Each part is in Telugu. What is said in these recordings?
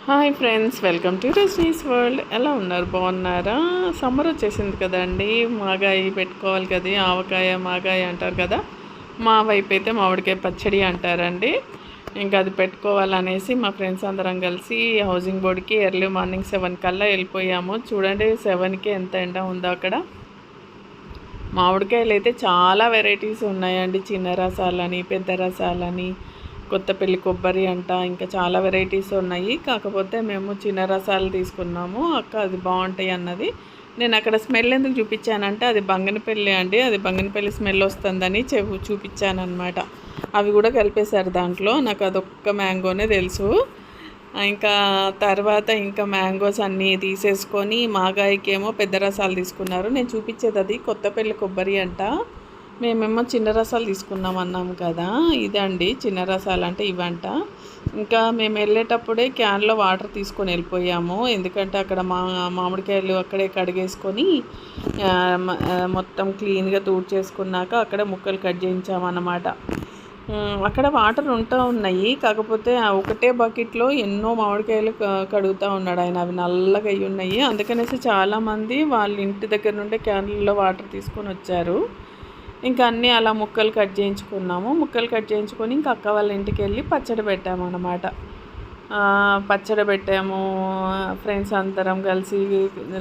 Hi friends, welcome to Rajani's world. ఎలా ఉన్నారు? బాగున్నారా? సమ్మర్ వచ్చేసింది కదండి, మాగాయ పెట్టుకోవాలి కదా. ఆవకాయ మాగాయ అంటారు కదా, మా వైపు అయితే మామిడికాయ పచ్చడి అంటారండి. ఇంకా అది పెట్టుకోవాలనేసి మా ఫ్రెండ్స్ అందరం కలిసి హౌసింగ్ బోర్డ్కి ఎర్లీ మార్నింగ్ 7 కల్లా వెళ్ళిపోయాము. చూడండి 7కి ఎంత ఎండ ఉందో అక్కడ. మామిడికాయలు అయితే చాలా వెరైటీస్ ఉన్నాయండి. చిన్న రసాలని, పెద్ద రసాలని, కొత్తపల్లి కొబ్బరి అంట, ఇంకా చాలా వెరైటీస్ ఉన్నాయి. కాకపోతే మేము చిన్న రసాలు తీసుకున్నాము. అక్క అది బాగుంటాయి అన్నది. నేను అక్కడ స్మెల్ ఎందుకు చూపించానంటే అది బంగనపల్లి అండి, అది బంగనపల్లి స్మెల్ వస్తుందని చూపించాను అనమాట. అవి కూడా కలిపేశారు దాంట్లో. నాకు అదొక్క మ్యాంగోనే తెలుసు. ఇంకా తర్వాత ఇంకా మ్యాంగోస్ అన్నీ తీసేసుకొని మాగాయకేమో పెద్ద రసాలు తీసుకున్నారు. నేను చూపించేది అది కొత్తపల్లి కొబ్బరి అంట. మేమేమో చిన్న రసాలు తీసుకున్నాం అన్నాము కదా, ఇదండి చిన్న రసాలు అంటే ఇవంట. ఇంకా మేము వెళ్ళేటప్పుడే క్యాన్లో వాటర్ తీసుకొని వెళ్ళిపోయాము. ఎందుకంటే అక్కడ మామిడికాయలు అక్కడే కడిగేసుకొని మొత్తం క్లీన్గా చేసుకున్నాక అక్కడ ముక్కలు కట్ చేయించామన్నమాట. అక్కడ వాటర్ ఉంటూ ఉన్నాయి. కాకపోతే ఒకటే బకెట్లో ఎన్నో మామిడికాయలు కడుగుతూ ఉన్నాడు ఆయన. అవి నల్లగా అయ్యి ఉన్నాయి. అందుకనేసి చాలామంది వాళ్ళ ఇంటి దగ్గర నుండే క్యాన్లలో వాటర్ తీసుకొని వచ్చారు. ఇంకా అన్నీ అలా ముక్కలు కట్ చేయించుకున్నాము. ముక్కలు కట్ చేయించుకొని ఇంకా అక్క వాళ్ళ ఇంటికి వెళ్ళి పచ్చడి పెట్టాము అన్నమాట. పచ్చడి పెట్టాము. ఫ్రెండ్స్ అందరం కలిసి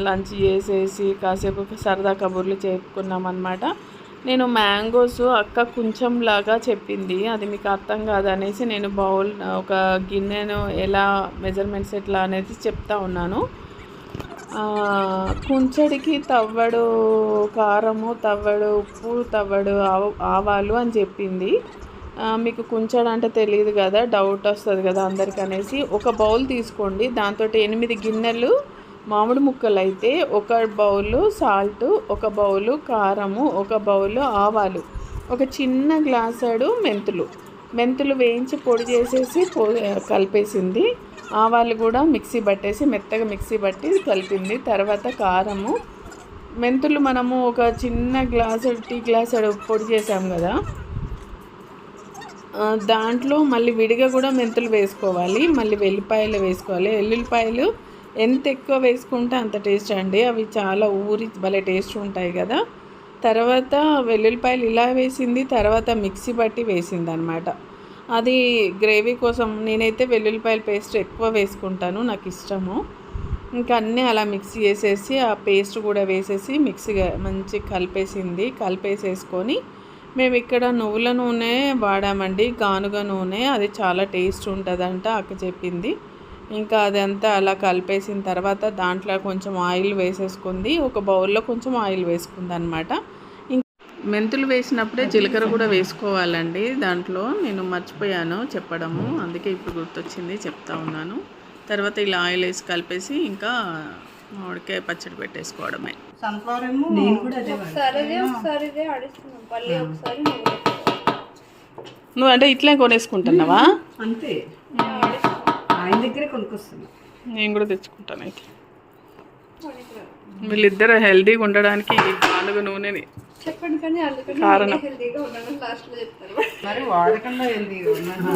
లంచ్ చేసేసి కాసేపు సరదా కబుర్లు చెప్పుకున్నాం అన్నమాట. నేను మ్యాంగోస్ అక్క కొంచెం లాగా చెప్పింది, అది మీకు అర్థం కాదనేసి నేను బౌల్ ఒక గిన్నెను ఎలా మెజర్మెంట్స్ ఎట్లా అనేది చెప్తా ఉన్నాను. కుంచెడికి తవ్వడు కారము, తవ్వడు ఉప్పు, తవ్వడు ఆవాలు అని చెప్పింది. మీకు కుంచెడు అంటే తెలియదు కదా, డౌట్ వస్తుంది కదా అందరికి అనేసి ఒక బౌల్ తీసుకోండి. దాంతో 8 గిన్నెలు మామిడి ముక్కలు అయితే, ఒక బౌలు సాల్ట్, ఒక బౌలు కారము, ఒక బౌలు ఆవాలు, ఒక చిన్న గ్లాసాడు మెంతులు వేయించి పొడి చేసేసి కలిపేసింది. ఆవాలు కూడా మిక్సీ పట్టేసి మెత్తగా మిక్సీ పట్టి కలిపింది. తర్వాత కారము, మెంతులు మనము ఒక చిన్న టీ గ్లాసాడు పొడి చేసాం కదా, దాంట్లో మళ్ళీ విడిగా కూడా మెంతులు వేసుకోవాలి. మళ్ళీ వెల్లిపాయలు వేసుకోవాలి. వెల్లుల్లిపాయలు ఎంత ఎక్కువ వేసుకుంటే అంత టేస్ట్ అండి. అవి చాలా భలే టేస్ట్ ఉంటాయి కదా. తర్వాత వెల్లుల్లిపాయలు ఇలా వేసింది. తర్వాత మిక్సీ పట్టి వేసింది అనమాట. అది గ్రేవీ కోసం నేనైతే వెల్లుల్లిపాయల పేస్ట్ ఎక్కువ వేసుకుంటాను, నాకు ఇష్టము. ఇంకా అన్నీ అలా మిక్సీ చేసేసి ఆ పేస్ట్ కూడా వేసేసి మిక్సీగా మంచి కలిపేసేసుకొని మేము ఇక్కడ నువ్వుల నూనె వాడామండి, గానుగ నూనె. అది చాలా టేస్ట్ ఉంటుందంట అక్క చెప్పింది. ఇంకా అదంతా అలా కలిపేసిన తర్వాత దాంట్లో కొంచెం ఆయిల్ వేసేసుకుంది. ఒక బౌల్లో కొంచెం ఆయిల్ వేసుకుంది అనమాట. మెంతులు వేసినప్పుడే జీలకర్ర కూడా వేసుకోవాలండి. దాంట్లో నేను మర్చిపోయాను చెప్పడము, అందుకే ఇప్పుడు గుర్తొచ్చింది చెప్తా ఉన్నాను. తర్వాత ఇలా ఆయిల్ వేసి కలిపేసి ఇంకా మామిడికాయ పచ్చడి పెట్టేసుకోవడమే. నువ్వు అంటే ఇట్లే కొనేసుకుంటున్నావా? అంతే, ఆయన దగ్గరే కొనుక్కొస్తున్నా. నేను కూడా తెచ్చుకుంటాను. అయితే వీళ్ళిద్దరు హెల్తీగా ఉండడానికి గానుగ నూనెని కారణం. మరి వాడకుండా హెల్తీగా ఉన్నాను.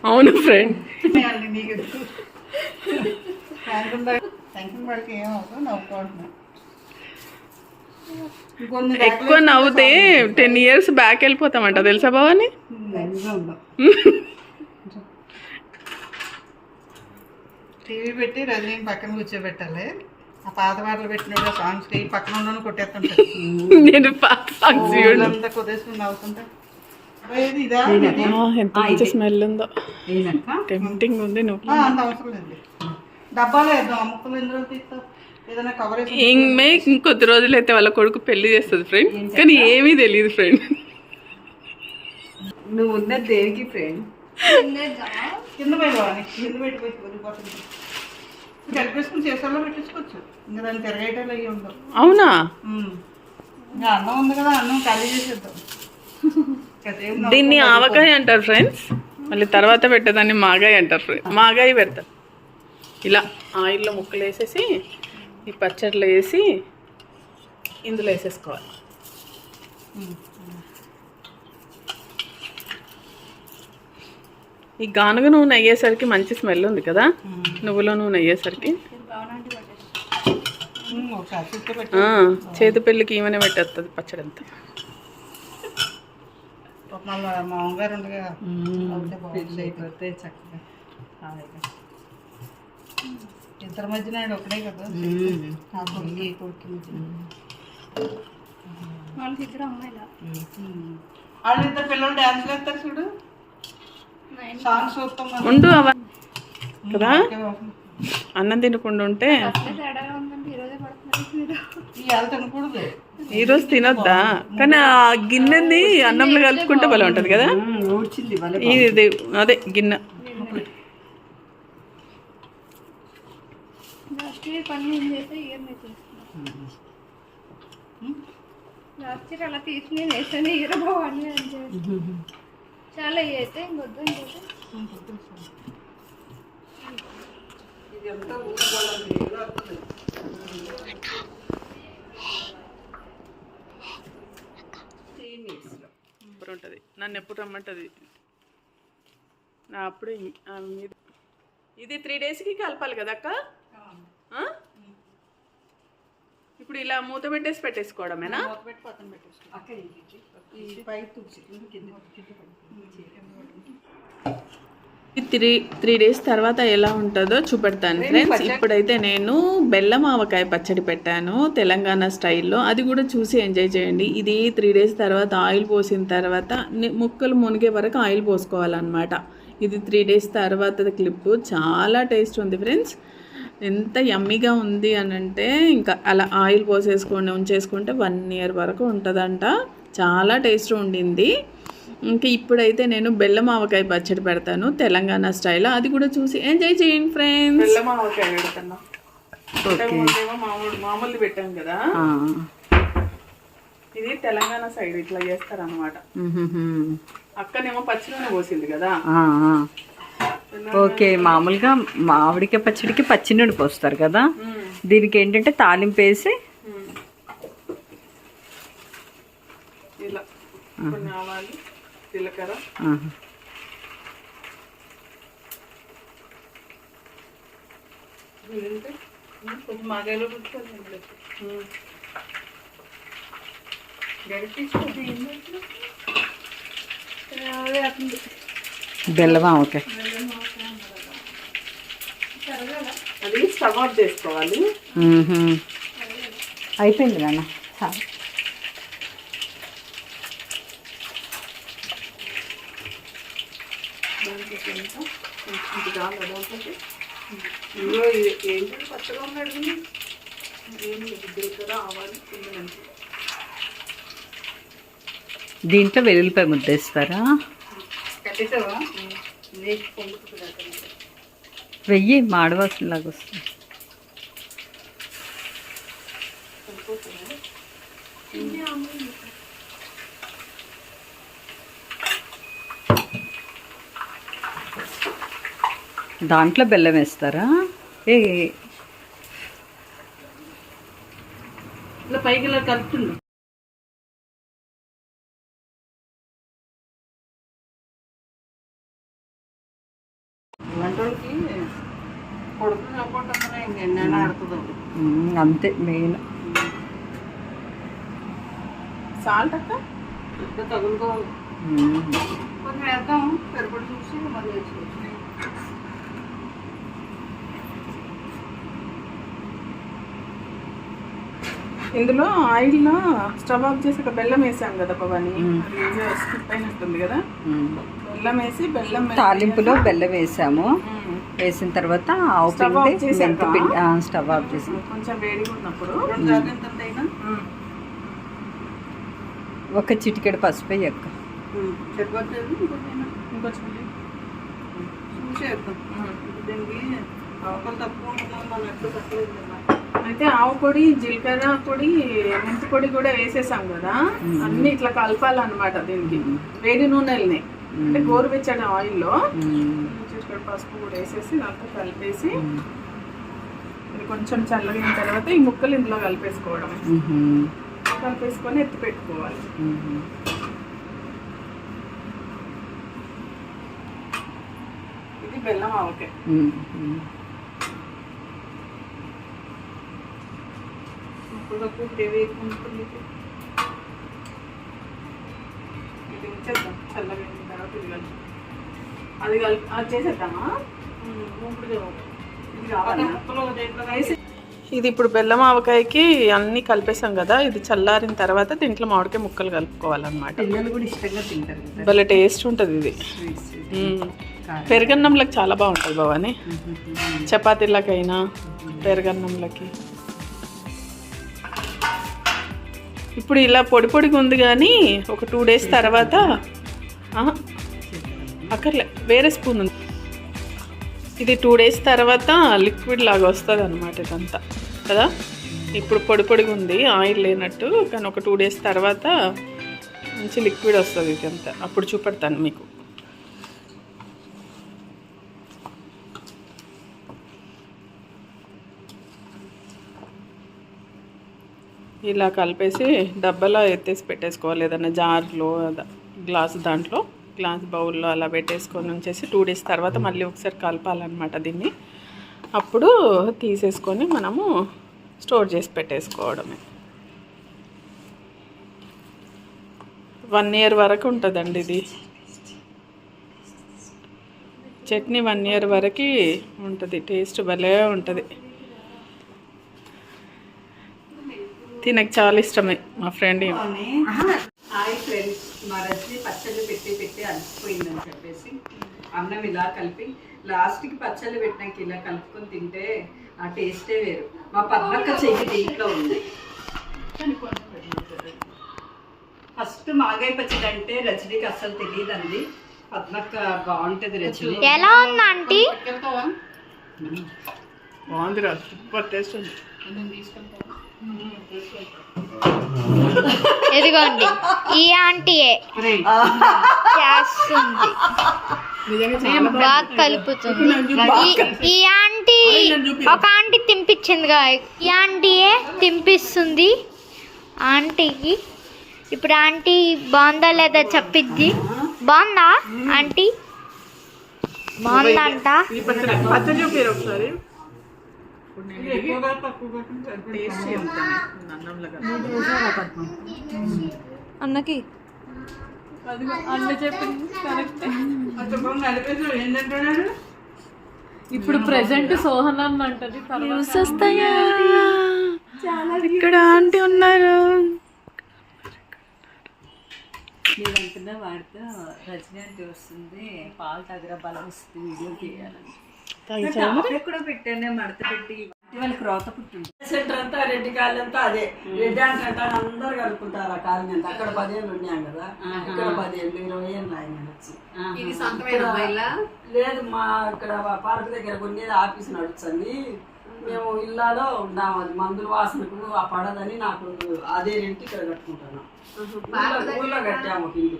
అవును ఫ్రెండ్, ఎక్కువ నవ్వుతే 10 years బ్యాక్ వెళ్ళిపోతామంట, తెలుసా భవాని? టీవీ పెట్టి రజనీ పక్కన కూర్చోబెట్టాలి. ఆ పాత పాటలు పెట్టిన సాంగ్స్ పక్కన ఉన్న కొట్టేస్తుంటారు. నేను పాత సాంగ్స్ అంతా కొద్దేసుకుని నవ్వుతుంటా. ఎంత మంచి స్మెల్ ఉందో, టెంప్టింగ్ ఉంది. నువ్వు అంత అవసరం లేదు, డబ్బాలో వేద్దాం. ముక్కలు ఎందులో తీస్తావు? ఏదైనా కవర్ ఇంకొద్ది రోజులు అయితే వాళ్ళ కొడుకు పెళ్లి చేస్తుంది ఫ్రెండ్, కానీ ఏమీ తెలియదు ఫ్రెండ్. నువ్వు ఉన్నది దేనికి ఫ్రెండ్? కింద పెట్టి కలిపేసుకుని చేసాలో పెట్టేసుకోవచ్చు. ఇంకా దాన్ని తిరగేటలు అయ్యి ఉండవు. అవునా? ఇంకా అన్నం ఉంది కదా, అన్నం ఖాళీ చేసేద్దాం. దీన్ని ఆవకాయ అంటారు ఫ్రెండ్స్. మళ్ళీ తర్వాత పెట్టేదాన్ని మాగాయ అంటారు ఫ్రెండ్స్. మాగాయ పెడతారు. ఇలా ఆయిల్లో ముక్కలు వేసేసి ఈ పచ్చడిలో వేసి ఇందులో వేసేసుకోవాలి. ఈ గానుగ నూనె అయ్యేసరికి మంచి స్మెల్ ఉంది కదా, నువ్వుల నూనె అయ్యేసరికి. ఒకసారి చుట్టూ పెట్టి చేతి పెళ్ళికి ఈమెనే పెట్టేస్తుంది పచ్చడి అంతా. మళ్ళీ మామగారు ఉండగా పెళ్ళి అయిపోతే చక్కగా ఇద్దరి మధ్యన ఒకడే కదా, ఆ కొడుకు ఈ కొడుకు వాళ్ళకిద్దరు అమ్మాయిలా. వాళ్ళిద్దరు పిల్లలు డ్యాన్స్ వేస్తారు చూడు, సాంగ్స్ చూస్తాం ఉండు అవ కదా. అన్నం తినకుండా ఉంటే తినకూడదు, ఈరోజు తినొద్దా, కానీ ఆ గిన్నెని అన్నంలో కలుపుకుంటే భలే ఉంటుంది కదా. ఇది అదే గిన్నె అలా తీసుకుని వేసాను ఇరబావాలి అంటే చాలా అయితే ఇంకొద్దు సూపర్ ఉంటుంది. నన్ను ఎప్పుడు రమ్మంటుంది నా అప్పుడు. ఇది 3 డేస్కి కలపాలి కదా అక్క. ఇప్పుడు ఇలా మూత పెట్టేసి పెట్టేసుకోవడమేనా? త్రీ డేస్ తర్వాత ఎలా ఉంటుందో చూపెడతాను ఫ్రెండ్స్. ఇప్పుడైతే నేను బెల్లం ఆవకాయ పచ్చడి పెట్టాను తెలంగాణ స్టైల్లో, అది కూడా చూసి ఎంజాయ్ చేయండి. ఇది 3 డేస్ తర్వాత ఆయిల్ పోసిన తర్వాత ముక్కలు మునిగే వరకు ఆయిల్ పోసుకోవాలన్నమాట. ఇది 3 డేస్ తర్వాత క్లిప్, చాలా టేస్ట్ ఉంది ఫ్రెండ్స్. ఎంత యమ్మీగా ఉంది అని అంటే ఇంకా అలా ఆయిల్ పోసేసుకొని ఉంచేసుకుంటే 1 year వరకు ఉంటుందంట. చాలా టేస్ట్ ఉండింది. ఇంకా ఇప్పుడైతే నేను బెల్లం ఆవకాయ పచ్చడి పెడతాను తెలంగాణ స్టైల్, అది కూడా చూసి ఎంజాయ్ చేయండి ఫ్రెండ్స్. బెల్లం ఆవకాయ పెడతాను, మామూలు పెట్టాం కదా, ఇది తెలంగాణ సైడ్ ఇట్లా చేస్తారన్నమాట. అక్కనేమో పచ్చిలోనే పోసింది కదా. ఓకే, మామూలుగా మామిడికాయ పచ్చడికి పచ్చినూనె పోస్తారు కదా, దీనికి ఏంటంటే తాలింపు వేసి ఇలా కొన్ని ఆవాలు, జీలకర్ర, కొంచెం మాగాయలో బెల్లం ఆవకాయ. అది స్టవ్ ఆఫ్ చేసుకోవాలి. అయిపోయింది నాన్న. ఏంటంటే పచ్చగా ఉన్నాడు, ఏం జీలకర్ర ఆవాలు. దీంట్లో వెల్లుల్లిపాయ ముద్దేస్తారా? వెయ్యి మాడవాసనలాగా వస్తుంది. దాంట్లో బెల్లం వేస్తారా? ఇలా పైకి ఇలా కలుపుతుంది. వంటలకి కొడుకు కాకుండా ఇంకెన్నైనా ఆడుతుంది. అంతే మెయిన్. సాల్ట్ అక్క ఇంకా తగులుకోవాలి, కొంచెం వేద్దాం, సరిపడి చూసి మళ్ళీ వేసుకోవచ్చు. ఇందులో ఆయిల్లో స్టవ్ ఆఫ్ చేసి ఒక బెల్లం వేసాం కదా పవని, స్కిప్ అయినట్టుంది కదా. బెల్లం వేసి తాలింపులో బెల్లం వేసాము. వేసిన తర్వాత ఆవు పిండి, మెంతిపిండి స్టవ్ ఆఫ్ చేసి కొంచెం వేడిగా ఉన్నప్పుడు ఒక చిటికెడు పసుపు అయ్యాక ఇంకొంచెం అయితే ఆవు పొడి, జీలకర్ర పొడి, మెంతి పొడి కూడా వేసేసాం కదా. అన్ని ఇట్లా కలపాలన్నమాట. దీనికి వేడి నూనెల్ని అంటే గోరువెచ్చని ఆయిల్లో చిటికెడు పసుపు కూడా వేసేసి దాంతో కలిపేసి ఇది కొంచెం చల్లగిన తర్వాత ఈ ముక్కలు ఇందులో కలిపేసుకోవడం. కలిపేసుకొని ఎత్తి పెట్టుకోవాలి. ఇది బెల్లం ఆవకాయ. అప్పుడప్పుడు గ్రేవీ ఉంటుంది. ఇది ఉంచేద్దాం చల్లగా అయిన తర్వాత ఇది కలిసి అది చేసేద్దామా? ఇది ఇప్పుడు బెల్లం ఆవకాయకి అన్నీ కలిపేసాం కదా, ఇది చల్లారిన తర్వాత దీంట్లో మామిడికాయ ముక్కలు కలుపుకోవాలన్నమాట. పిల్లలు కూడా ఇష్టంగా తింటారు. భలే టేస్ట్ ఉంటుంది ఇది. పెరుగన్నంలోకి చాలా బాగుంటుంది భవాని, చపాతీలకైనా పెరుగన్నంలోకి. ఇప్పుడు ఇలా పొడి పొడిగా ఉంది కానీ ఒక 2 days తర్వాత అక్కర్లే వేరే స్పూన్ ఉంది. ఇది 2 days తర్వాత లిక్విడ్ లాగా వస్తుంది అనమాట ఇదంతా కదా. ఇప్పుడు పొడి పొడిగా ఉంది ఆయిల్ లేనట్టు, కానీ ఒక 2 days తర్వాత మంచి లిక్విడ్ వస్తుంది ఇదంతా. అప్పుడు చూపెడతాను మీకు. ఇలా కలిపేసి డబ్బాలో ఎత్తేసి పెట్టేసుకోవాలి, ఏదైనా జార్లో గ్లాస్ బౌల్లో అలా పెట్టేసుకొని ఉంచేసి 2 days తర్వాత మళ్ళీ ఒకసారి కలపాలన్నమాట దీన్ని. అప్పుడు తీసేసుకొని మనము స్టోర్ చేసి పెట్టేసుకోవడమే. 1 year వరకు ఉంటుందండి ఇది చట్నీ. 1 year వరకు ఉంటుంది, టేస్ట్ భలే ఉంటుంది. తినకు చాలా ఇష్టమే మా ఫ్రెండ్. హాయ్ ఫ్రెండ్స్, మా రజని పచ్చళ్ళు పెట్టి అలసిపోయిందని చెప్పేసి అన్నం ఇలా కలిపి లాస్ట్కి పచ్చళ్ళు పెట్టినాక ఇలా కలుపుకొని తింటే ఆ టేస్టే వేరు. మా పద్మక్క చెయ్యి దీంట్లో ఉంది. ఫస్ట్ మాగాయ పచ్చడి అంటే రజనీకి అస్సలు తెలియదండి. పద్మక్క బాగుంటుంది రజని. ఎలా ఉంది ఆంటీ? బాగుంది రా, సూపర్ టేస్ట్ ఉంది. ఎదిగోండి ఈ ఆంటీయే చేస్తుంది, బాగా కలుపుతుంది. ఈ ఆంటీ ఒక ఆంటీ తినిపించిందిగా, ఈ ఆంటీయే తినిపిస్తుంది ఆంటీకి. ఇప్పుడు ఆంటీ బాగుందా లేదా చెప్పిద్ది. బాగుందా ఆంటీ? బాగుందంట. పచ్చడి చూపారు ఒకసారి. అన్నకి అన్న చెప్పింది ఇప్పుడు ప్రెసెంట్ సోహనం అంటది. వస్తాయా ఇక్కడ ఆంటీ ఉన్నారు. మీరంటున్నా వాడితో రజనీ అంటే వస్తుంది, పాలు తగ్గర బలం వస్తుంది, వీడియో తీయాలని కూడా పెట్టానే మడత పెట్టి వాళ్ళకి రోత పుట్టింది. సెంటర్ అంతా రెడ్డి కాళ్ళు అంతా అదే రెడ్డి అంటే అందరు కలుపుకుంటారు. ఆ కాలం అంతా అక్కడ 10 ఏళ్ళు ఉన్నాం కదా, ఇక్కడ 10 ఏళ్ళు 20 ఏళ్ళు ఆయన వచ్చి. లేదు మా ఇక్కడ పార్క్ దగ్గర కొన్ని ఆఫీస్ నడుస్తుంది. మేము ఇల్లాలో ఉన్నాము, అది మందుల వాసనకు ఆ పడదని నాకు అదే రెంట్ ఇక్కడ కట్టుకుంటాను. ఊళ్ళో కట్టాము ఒక ఇల్లు.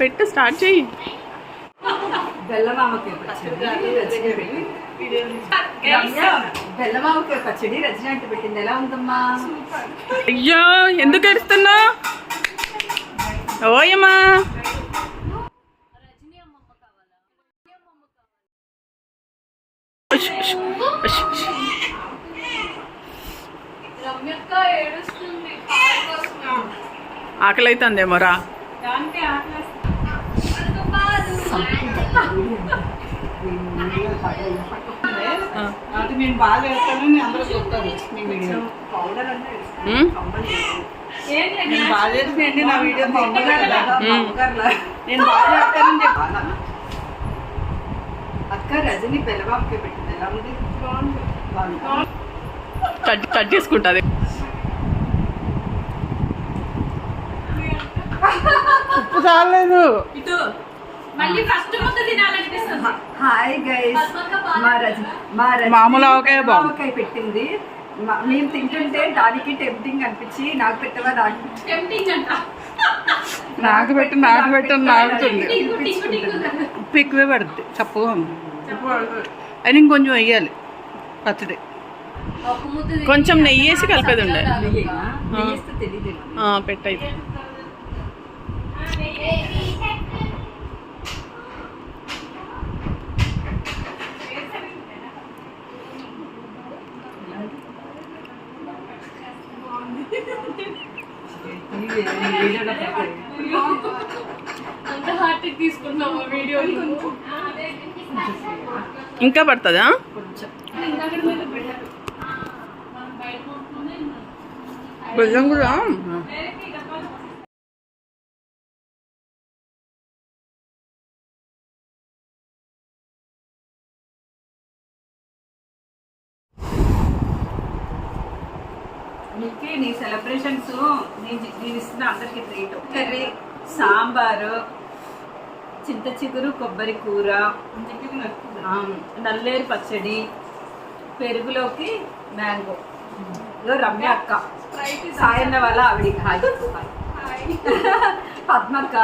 పెట్టు స్టార్ట్ చెయ్యి. బెల్లమామకాయ పచ్చడి రజనీ అంటే పెట్టింది. ఎలా ఉందమ్మా? అయ్యో ఎందుకు ఏడుస్తున్నా? ఓయమ్మా ఆకలి అవుతుందేమో రా. అది నేను బాగా చేస్తానని అందరూ చెప్తారు మీ వీడియో. నేను బాగా చేసినండి నా వీడియో నేను బాగా చేస్తానని చెప్పాలా. అక్క రజనీ బెల్లమామకాయ పెట్టింది. ఎలా ఉంది? కట్ చేసుకుంటుంది. ఉప్పు చాలేదు. హాయ్ గైస్, మామూలు ఆవకాయ ఆవకాయ పెట్టింది. మేము తింటుంటే దానికి టెంప్టింగ్ అనిపించి నాకు పెట్టవా నాకు నాకుతుంది. ఉప్పు ఎక్కువే పడుతుంది, చప్పుగా ఉంది. అని ఇంకొంచెం వేయాలి పచ్చడి. కొంచెం నెయ్యి వేసి కలిపేది ఉండే. తెలియదు. పెట్టయితే మళ్ళీ అంత హార్ట్ తీసుకున్నాము వీడియో ఇంకా పడుతుందా? బెల్లం కూడా నీకు నీ సెలబ్రేషన్స్ నేను ఇస్తున్న అందరికి ట్రీట్. కర్రీ, సాంబారు, చింత చిగురు కొబ్బరి కూర, నల్లేరు పచ్చడి, పెరుగులోకి మ్యాంగో. ఇదో రమ్య అక్క, సాయన్న వాళ్ళ ఆవిడ, పద్మక్క,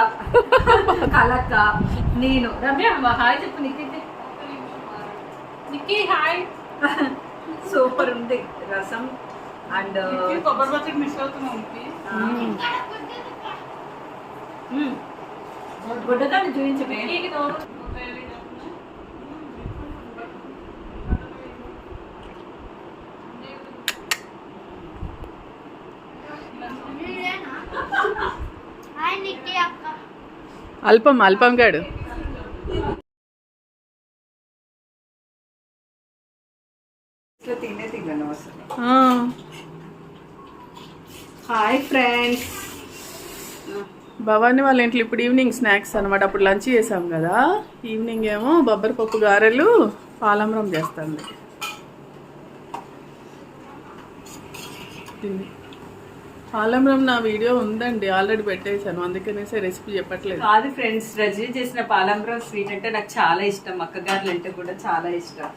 కలక్క, నేను. రమ్య హాయ్ చెప్పు. నిక్కీ హాయ్. సూపర్ ఉంది రసం అండ్ కొబ్బరి పచ్చడి మిస్ అవుతున్నాం. గుడ్డదాన్ని చూపించమే. అల్పం అల్పం గాడు. తిన్నాను అసలు. Hi friends. భవాని వాళ్ళ ఇంట్లో ఇప్పుడు ఈవినింగ్ స్నాక్స్ అనమాట. అప్పుడు లంచ్ చేసాం కదా, ఈవినింగ్ ఏమో బొబ్బరి పప్పు గారెలు పాలమరం చేస్తుంది. పాలమరం నా వీడియో ఉందండి, ఆల్రెడీ పెట్టేశాను, అందుకనేసి రెసిపీ చెప్పట్లేదు. కాదు ఫ్రెండ్స్, రజనీ చేసిన పాలమరం స్వీట్ అంటే నాకు చాలా ఇష్టం. అక్కగారులు అంటే కూడా చాలా ఇష్టం.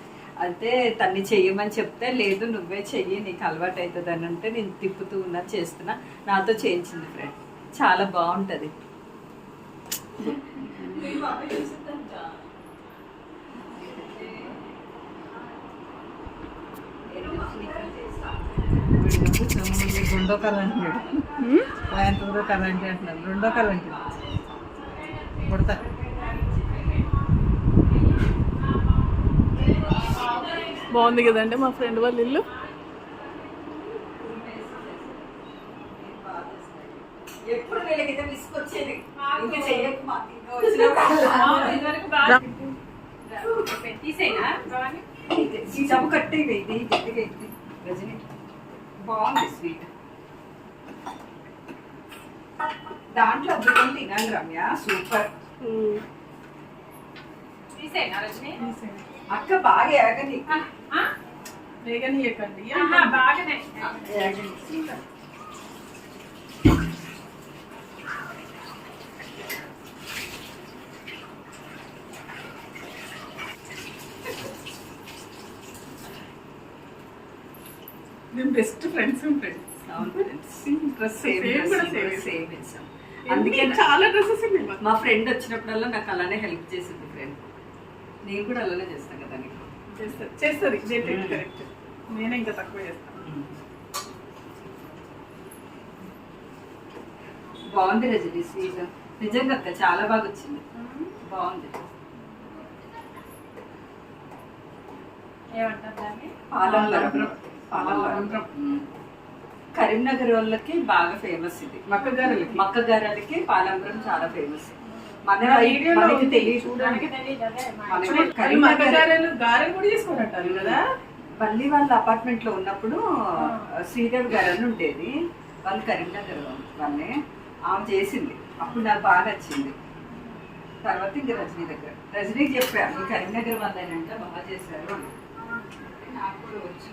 అయితే తన్ని చెయ్యమని చెప్తే, లేదు నువ్వే చెయ్యి, నీకు అలవాటు అవుతుంది అని అంటే నేను తిప్పుతూ ఉన్నా, చేస్తున్నా. నాతో చేయించింది ఫ్రెండ్, చాలా బాగుంటుంది. రెండో కరెంట్ సాయంత్రం కరెంట్ అంటున్నాను. రెండో కరెంట్ కొడతా. బాగుంది కదండి మా ఫ్రెండ్ వాళ్ళ ఇల్లు. ఎప్పుడు వీళ్ళకైతే విసుకొచ్చేది, ఇంకా చెయ్యకు మాకు, ఇంకా వచ్చిన కట్టేవి. ఇది గట్టిగా ఇది రజనీ బాగుంది స్వీట్. దాంట్లో అద్భుతం తినాలి రమ్య, సూపర్. అక్క బాగా ఏగని వేగనీయకండి, బాగానే మేము బెస్ట్ ఫ్రెండ్స్. అందుకే చాలా డ్రెస్సెస్ ఉన్నాయి. మా ఫ్రెండ్ వచ్చినప్పుడల్లా నాకు అలానే హెల్ప్ చేసింది ఫ్రెండ్. నేను కూడా అలానే చేస్తాను కదా నీకు. చేస్తుంది కరెక్ట్. నేనే ఇంకా తక్కువ చేస్తాను. బాగుంది రజనీ స్వీట్, నిజంగా అక్క చాలా బాగా వచ్చింది, బాగుంది. కరీంనగర్ వాళ్ళకి బాగా ఫేమస్ ఇది. మక్కగారలకి పాలంపురం చాలా ఫేమస్. మనకి తెలియదు, మళ్ళీ వాళ్ళ అపార్ట్మెంట్ లో ఉన్నప్పుడు శ్రీదేవి గారు అని ఉండేది, వాళ్ళు కరీంనగర్ వాళ్ళే. ఆమె చేసింది, అప్పుడు నాకు బాగా నచ్చింది. తర్వాత ఇంకా రజనీ దగ్గర, రజనీకి చెప్పాను మీ కరీంనగర్ వాళ్ళేనంటే బాగా చేశారు. నాకు వచ్చి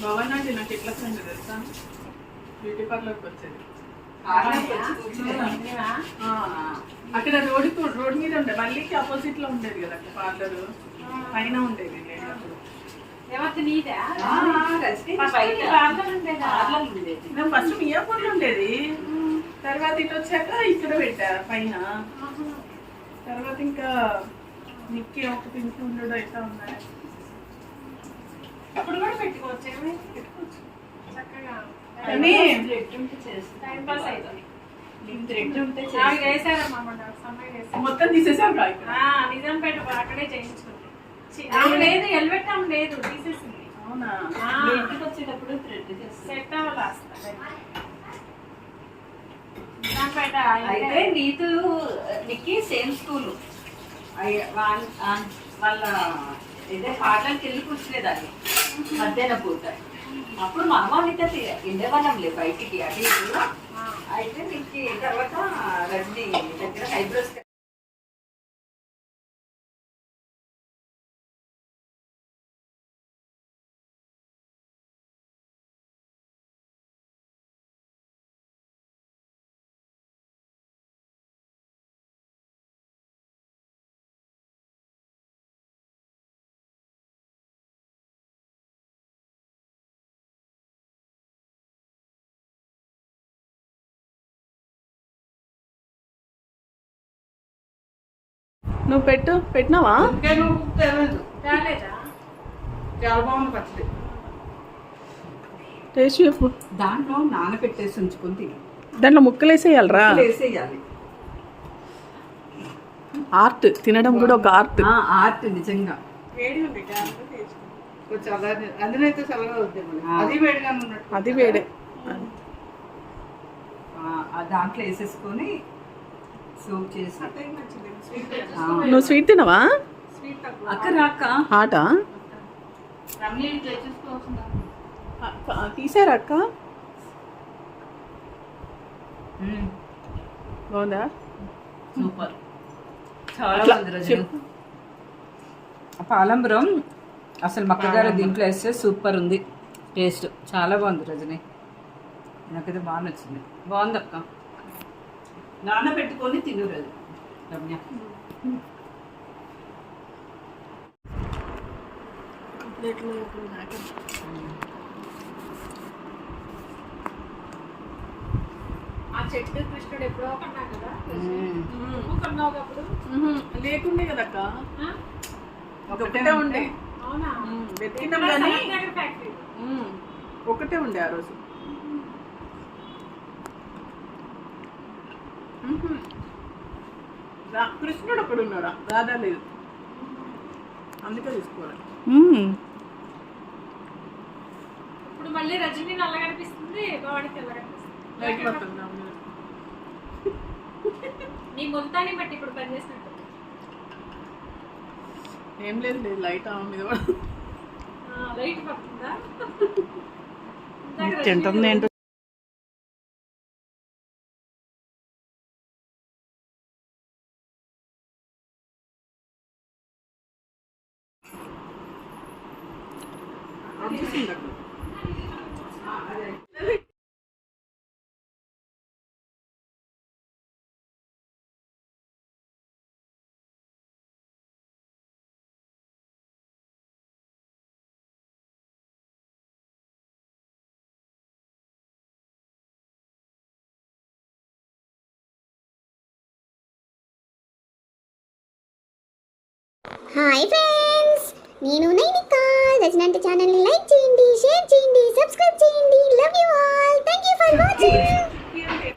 భవన్ అంటే నాకు ఎట్లా ఫ్రెండ్ తెలుసా, బ్యూటీ పార్లర్కి వచ్చేది. అక్కడ రోడ్ మీద ఉండే మళ్ళీకి ఆపోజిట్ లో ఉండేది కదా పార్లర్, పైన ఉండేది. ఫస్ట్ మియాపూర్ లో ఉండేది, తర్వాత ఇటు వచ్చాక ఇక్కడ పెట్టా పైన. తర్వాత ఇంకా నిక్కి ఒక పింక్ ఉండడం ఎట్లా ఉన్నాయి. అప్పుడు కూడా పెట్టుకోవచ్చు, పెట్టుకోవచ్చు చక్కగా. కానీ టైం పాస్ అవుతుంది. మొత్తం తీసేసాం నిజాంపేట అక్కడే చేయించుకుంది. లేదు ఎల్బెట్ ఆమె లేదు, తీసేసింది. అవునా ఇంటికి వచ్చేటప్పుడు థ్రెడ్ చేస్తాను. సెట్ అవ్వాలి అయితే నీకు సేమ్ స్కూల్ వాళ్ళ ఇదే పాటలకి వెళ్ళి కూర్చునేదాన్ని మధ్యాహ్నం పూట. అప్పుడు మా అమ్మ నీతో వెళ్ళేవాళ్ళంలే బయటికి అటు ఇటు. అయితే నీకు తర్వాత రజనీ దగ్గర ఐబ్రోస్ నువ్వు పెట్టినావా? ఇంకా నువ్వు తెలియదు. రాలేదా? చాలా బాగుంది పచ్చడి. టేస్ట్ చెప్పు. దాంట్లో నానబెట్టేసి ఉంచుకొని తిని దాంట్లో ముక్కలు వేసేయాలరా? వేసేయాలి. ఆర్ట్ తినడం కూడా ఒక ఆర్ట్. ఆర్ట్ నిజంగా. వేడి ఉంది కొంచెం అలానే అందులో అయితే చల్లగా వద్దే అది వేడిగా ఉన్నట్టు. అది వేడే. దాంట్లో వేసేసుకొని సూప్ చేసి. నువ్వు స్వీట్ తినవా? అక్క రాక హాటా రమ్య తెచ్చేసుకోవాల్సిందా? తీసారా అక్క? బాగుందా? సూపర్. చాలా బాగుంది రజని. పాలంబరం అసలు మక్కగారు దీంట్లో వేస్తే సూపర్ ఉంది టేస్ట్. చాలా బాగుంది రజని. నాకైతే బాగా నచ్చింది. బాగుంది అక్క. నానబెట్టుకొని తిను రజని. రమ్య ఆ చెట్టు కృష్ణుడు ఎప్పుడో కన్నా కదా, కొన్నావు అప్పుడు. లేకుండే కదక్క, ఒకటే ఉండే. అవునా? వెతికినాం కానీ ఫ్యాక్టరీ ఒకటే ఉండే ఆ రోజు. కృష్ణుడు ఒకడు ఉన్నాడా? రాధా లేదు, అందుకే తీసుకోవాలి. ఇప్పుడు మళ్ళీ రజనీ నల్ల కనిపిస్తుంది, బాడీ తెల్ల కనిపిస్తుంది. నీ ముంతాన్ని బట్టి ఇప్పుడు పనిచేసినట్టు. ఏం లేదు లేదు, లైట్ ఆన్ మీద లైట్ పడుతుందా? తింటుంది ఏంటో. హాయ్ ఫ్రెండ్స్, నేను నైనిక. రజనంట ఛానల్ని లైక్ చేయండి, షేర్ చేయండి, సబ్స్క్రైబ్ చేయండి. Love you all. Thank you for watching.